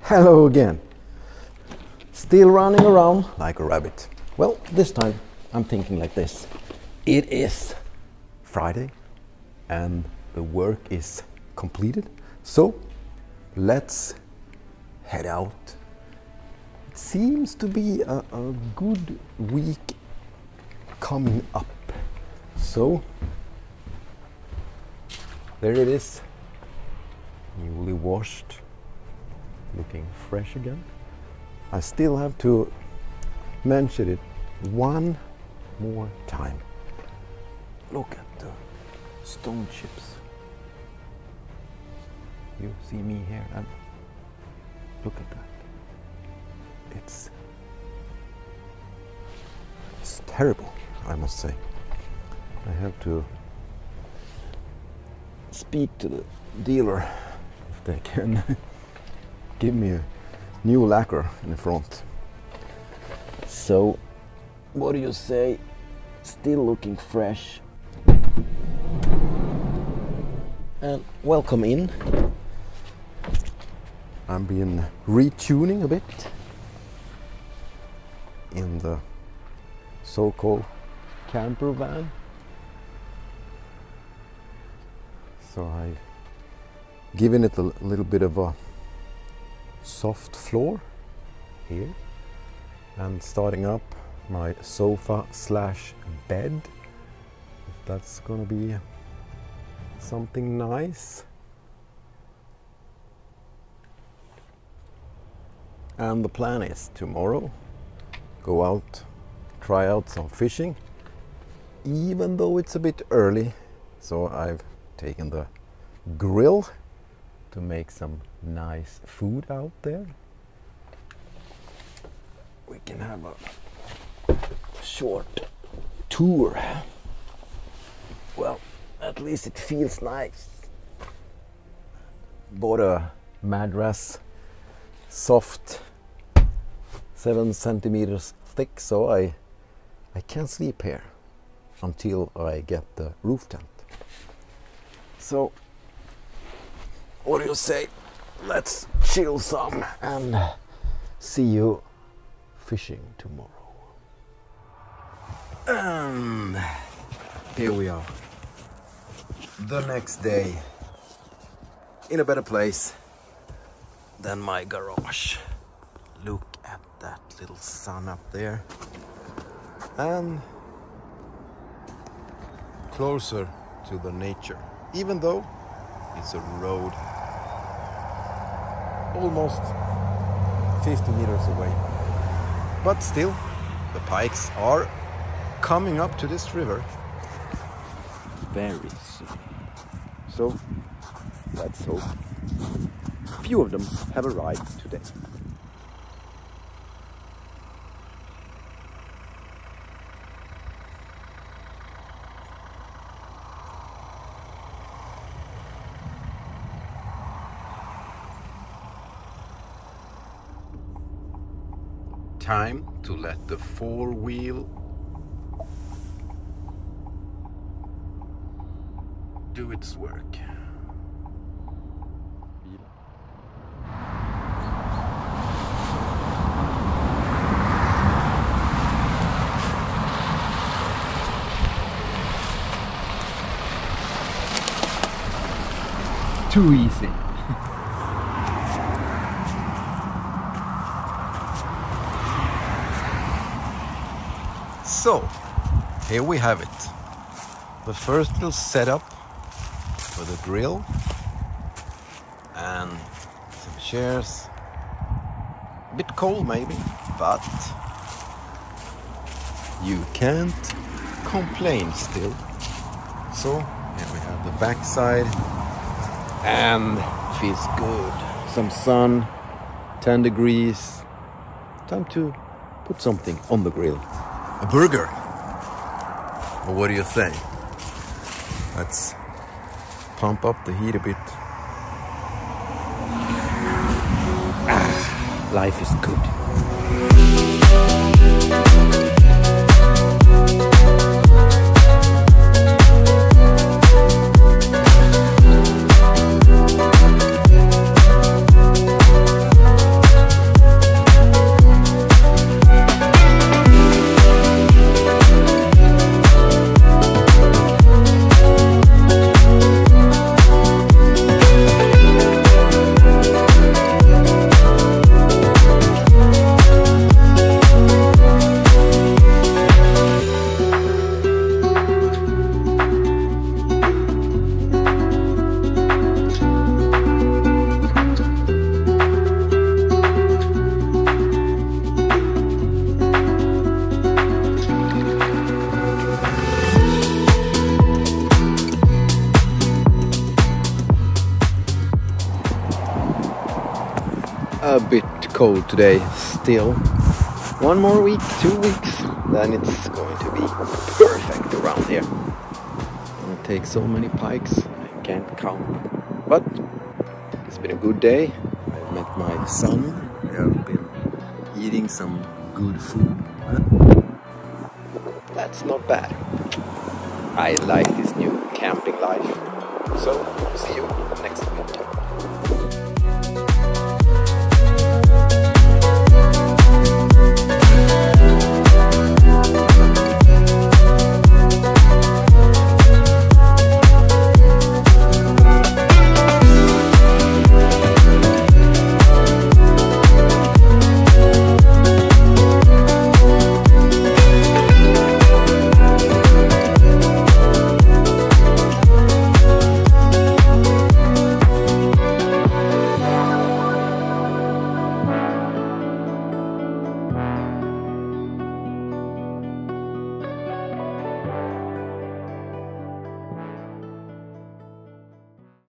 Hello again. Still running around like a rabbit. Well, this time I'm thinking like this. It is Friday and the work is completed. So let's head out. It seems to be a good week coming up. So there it is, newly washed, looking fresh again. I still have to mention it one more time. Look at the stone chips. You see me here and look at that. It's terrible, I must say. I have to speak to the dealer if they can give me a new lacquer in the front. So, what do you say? Still looking fresh. And welcome in. I've been retuning a bit in the so-called camper van. So I've given it a little bit of a soft floor here and starting up my sofa slash bed. That's gonna be something nice. And the plan is tomorrow go out, try out some fishing, even though it's a bit early. So I've taken the grill to make some nice food out there. We can have a short tour. Well, at least it feels nice. Bought a mattress, soft, 7 centimeters thick, so I can't sleep here until I get the roof tent. So, what do you say? Let's chill some and see you fishing tomorrow. And here we are. The next day in a better place than my garage. Look at that little sun up there. And closer to the nature. Even though it's a road almost 50 meters away. But still, the pikes are coming up to this river very soon. So, let's hope a few of them have arrived today. Time to let the four-wheel do its work. Too easy. So, here we have it. The first little setup for the grill and some chairs. A bit cold maybe, but you can't complain still. So, here we have the backside and feels good. Some sun, 10 degrees. Time to put something on the grill. A burger. Or what do you think? Let's pump up the heat a bit. Life is good. cold today still. One more week, 2 weeks, then it's going to be perfect around here. It takes so many pikes, I can't count. But it's been a good day. I've met my son. We have been eating some good food. That's not bad. I like this new camping life. So, see you next week.